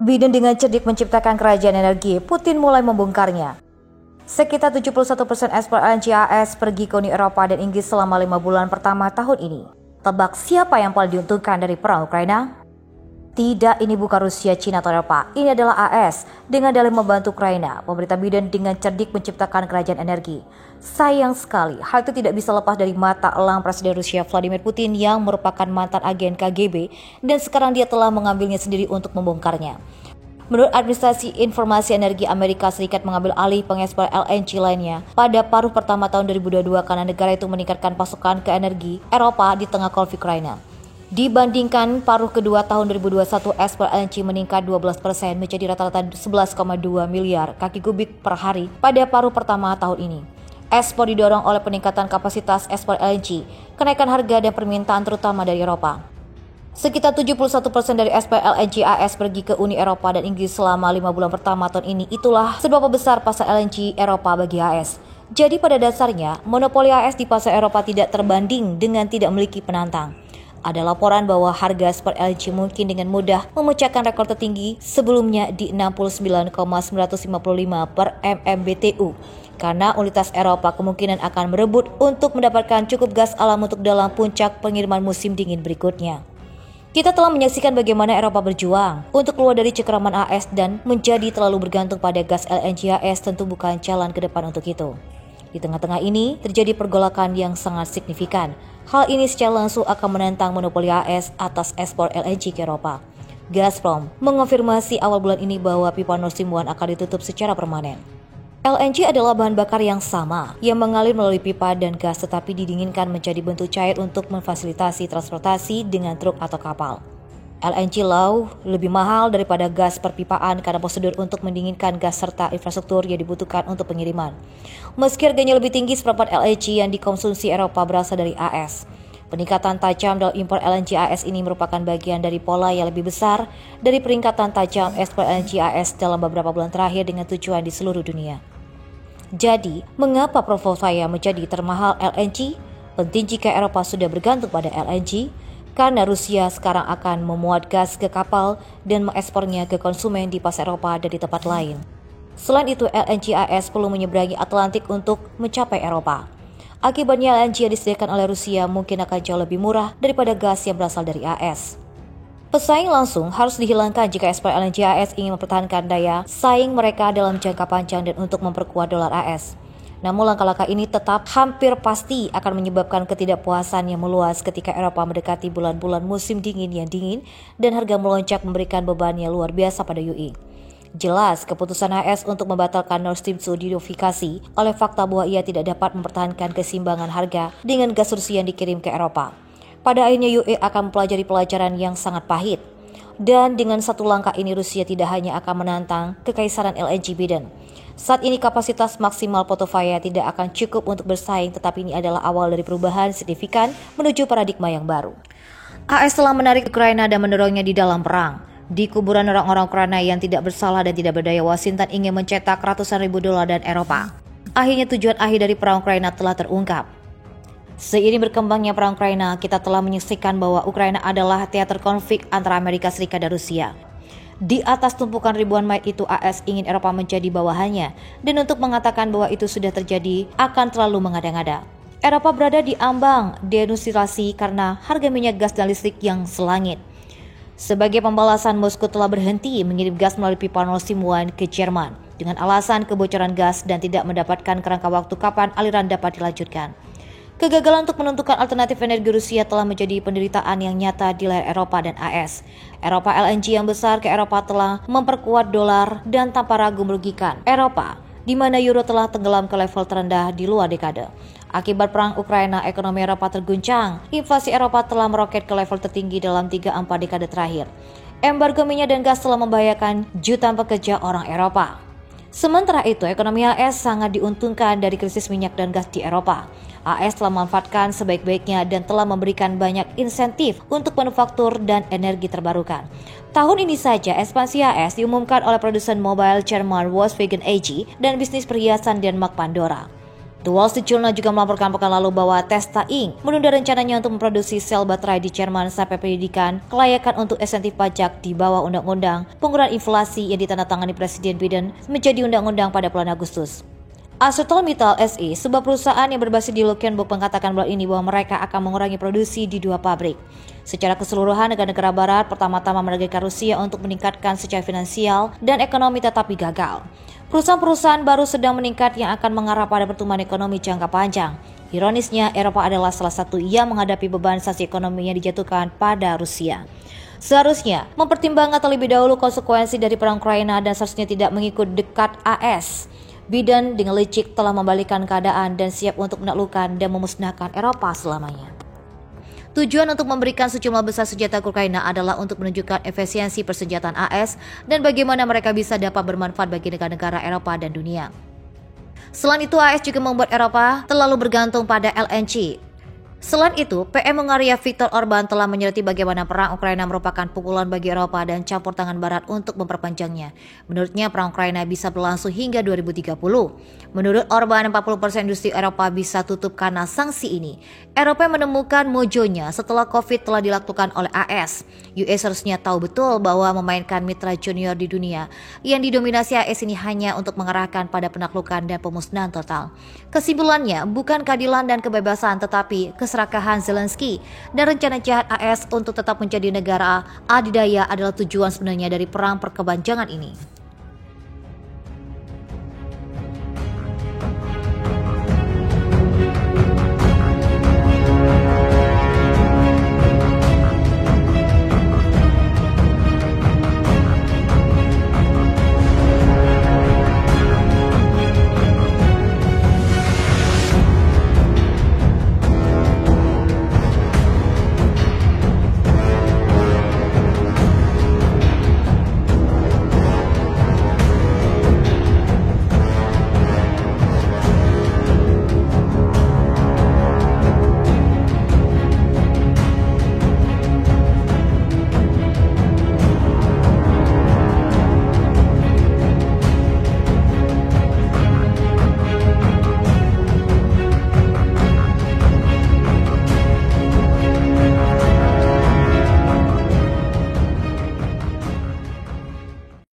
Biden dengan cerdik menciptakan kerajaan energi, Putin mulai membongkarnya. Sekitar 71% ekspor LNG AS pergi ke Uni Eropa dan Inggris selama 5 bulan pertama tahun ini. Tebak siapa yang paling diuntungkan dari perang Ukraina? Tidak, ini bukan Rusia, China, atau Eropa. Ini adalah AS dengan dalih membantu Ukraina. Pemerintah Biden dengan cerdik menciptakan kerajaan energi. Sayang sekali, hal itu tidak bisa lepas dari mata elang Presiden Rusia Vladimir Putin yang merupakan mantan agen KGB dan sekarang dia telah mengambilnya sendiri untuk membongkarnya. Menurut Administrasi Informasi Energi Amerika Serikat mengambil alih pengekspor LNG lainnya pada paruh pertama tahun 2022 karena negara itu meningkatkan pasokan ke energi Eropa di tengah konflik Ukraina. Dibandingkan paruh kedua tahun 2021, ekspor LNG meningkat 12% menjadi rata-rata 11,2 miliar kaki kubik per hari pada paruh pertama tahun ini. Ekspor didorong oleh peningkatan kapasitas ekspor LNG, kenaikan harga dan permintaan terutama dari Eropa. Sekitar 71% dari ekspor LNG AS pergi ke Uni Eropa dan Inggris selama 5 bulan pertama tahun ini. Itulah seberapa besar pasar LNG Eropa bagi AS. Jadi pada dasarnya, monopoli AS di pasar Eropa tidak terbanding dengan tidak memiliki penantang. Ada laporan bahwa harga ekspor LNG mungkin dengan mudah memecahkan rekor tertinggi sebelumnya di 69,955 per MMBTU. Karena unitas Eropa kemungkinan akan merebut untuk mendapatkan cukup gas alam untuk dalam puncak pengiriman musim dingin berikutnya. Kita telah menyaksikan bagaimana Eropa berjuang untuk keluar dari cengkraman AS dan menjadi terlalu bergantung pada gas LNG AS tentu bukan jalan ke depan untuk itu. Di tengah-tengah ini terjadi pergolakan yang sangat signifikan. Hal ini secara langsung akan menentang monopoli AS atas ekspor LNG ke Eropa. Gazprom mengonfirmasi awal bulan ini bahwa pipa Nord Stream 1 akan ditutup secara permanen. LNG adalah bahan bakar yang sama yang mengalir melalui pipa dan gas tetapi didinginkan menjadi bentuk cair untuk memfasilitasi transportasi dengan truk atau kapal. LNG jauh lebih mahal daripada gas perpipaan karena prosedur untuk mendinginkan gas serta infrastruktur yang dibutuhkan untuk pengiriman. Meski harganya lebih tinggi, seperempat LNG yang dikonsumsi Eropa berasal dari AS. Peningkatan tajam dalam impor LNG AS ini merupakan bagian dari pola yang lebih besar dari peningkatan tajam ekspor LNG AS dalam beberapa bulan terakhir dengan tujuan di seluruh dunia. Jadi, mengapa profil menjadi termahal LNG? Penting jika Eropa sudah bergantung pada LNG, karena Rusia sekarang akan memuat gas ke kapal dan mengekspornya ke konsumen di pasar Eropa dan di tempat lain. Selain itu, LNG AS perlu menyeberangi Atlantik untuk mencapai Eropa. Akibatnya LNG yang disediakan oleh Rusia mungkin akan jauh lebih murah daripada gas yang berasal dari AS. Pesaing langsung harus dihilangkan jika ekspor LNG AS ingin mempertahankan daya saing mereka dalam jangka panjang dan untuk memperkuat dolar AS. Namun langkah-langkah ini tetap hampir pasti akan menyebabkan ketidakpuasan yang meluas ketika Eropa mendekati bulan-bulan musim dingin yang dingin dan harga melonjak memberikan beban yang luar biasa pada UI. Jelas, keputusan AS untuk membatalkan Nord Stream 2 didentifikasi oleh fakta bahwa ia tidak dapat mempertahankan keseimbangan harga dengan gas Rusia yang dikirim ke Eropa. Pada akhirnya UE akan mempelajari pelajaran yang sangat pahit. Dan dengan satu langkah ini Rusia tidak hanya akan menantang kekaisaran LNG Biden. Saat ini kapasitas maksimal Potofaya tidak akan cukup untuk bersaing, tetapi ini adalah awal dari perubahan signifikan menuju paradigma yang baru. AS telah menarik Ukraina dan mendorongnya di dalam perang. Di kuburan orang-orang Ukraina yang tidak bersalah dan tidak berdaya, Washington ingin mencetak ratusan ribu dolar dan Eropa. Akhirnya tujuan akhir dari perang Ukraina telah terungkap. Seiring berkembangnya perang Ukraina, kita telah menyaksikan bahwa Ukraina adalah teater konflik antara Amerika Serikat dan Rusia. Di atas tumpukan ribuan mayat itu, AS ingin Eropa menjadi bawahannya, dan untuk mengatakan bahwa itu sudah terjadi akan terlalu mengada-ngada. Eropa berada di ambang denuklearisasi karena harga minyak gas dan listrik yang selangit. Sebagai pembalasan, Moskow telah berhenti mengirim gas melalui pipa Nord Stream 1 ke Jerman dengan alasan kebocoran gas dan tidak mendapatkan kerangka waktu kapan aliran dapat dilanjutkan. Kegagalan untuk menentukan alternatif energi Rusia telah menjadi penderitaan yang nyata di leher Eropa dan AS. Eropa LNG yang besar ke Eropa telah memperkuat dolar dan tanpa ragu merugikan Eropa, di mana euro telah tenggelam ke level terendah di luar dekade. Akibat perang Ukraina, ekonomi Eropa terguncang. Inflasi Eropa telah meroket ke level tertinggi dalam 3-4 dekade terakhir. Embargo minyak dan gas telah membahayakan jutaan pekerja orang Eropa. Sementara itu, ekonomi AS sangat diuntungkan dari krisis minyak dan gas di Eropa. AS telah memanfaatkan sebaik-baiknya dan telah memberikan banyak insentif untuk manufaktur dan energi terbarukan. Tahun ini saja, ekspansi AS diumumkan oleh produsen mobile Jerman Volkswagen AG dan bisnis perhiasan Denmark Pandora. The Wall Street Journal juga melaporkan pekan lalu bahwa Tesla Inc. menunda rencananya untuk memproduksi sel baterai di Jerman sampai pendidikan kelayakan untuk insentif pajak di bawah undang-undang pengurangan inflasi yang ditandatangani Presiden Biden menjadi undang-undang pada bulan Agustus. ArcelorMittal SE, sebuah perusahaan yang berbasis di Luxembourg, mengatakan bulan ini bahwa mereka akan mengurangi produksi di 2 pabrik. Secara keseluruhan, negara-negara barat pertama-tama menargetkan Rusia untuk meningkatkan secara finansial dan ekonomi, tetapi gagal. Perusahaan-perusahaan baru sedang meningkat yang akan mengarah pada pertumbuhan ekonomi jangka panjang. Ironisnya, Eropa adalah salah satu yang menghadapi beban sanksi ekonomi yang dijatuhkan pada Rusia. Seharusnya mempertimbangkan terlebih dahulu konsekuensi dari perang Ukraina dan seharusnya tidak mengikut dekat AS. Biden dengan licik telah membalikkan keadaan dan siap untuk menaklukkan dan memusnahkan Eropa selamanya. Tujuan untuk memberikan sejumlah besar senjata ke Ukraina adalah untuk menunjukkan efisiensi persenjataan AS dan bagaimana mereka bisa dapat bermanfaat bagi negara-negara Eropa dan dunia. Selain itu, AS juga membuat Eropa terlalu bergantung pada LNG. Selain itu, PM Hungaria Viktor Orban telah menyoroti bagaimana perang Ukraina merupakan pukulan bagi Eropa dan campur tangan Barat untuk memperpanjangnya. Menurutnya, perang Ukraina bisa berlangsung hingga 2030. Menurut Orban, 40% industri Eropa bisa tutup karena sanksi ini. Eropa menemukan mojonya setelah COVID telah dilakukan oleh AS. US harusnya tahu betul bahwa memainkan mitra junior di dunia yang didominasi AS ini hanya untuk mengarahkan pada penaklukan dan pemusnahan total. Kesimpulannya, bukan keadilan dan kebebasan, tetapi keserakahan Zelensky dan rencana jahat AS untuk tetap menjadi negara adidaya adalah tujuan sebenarnya dari perang perkepanjangan ini.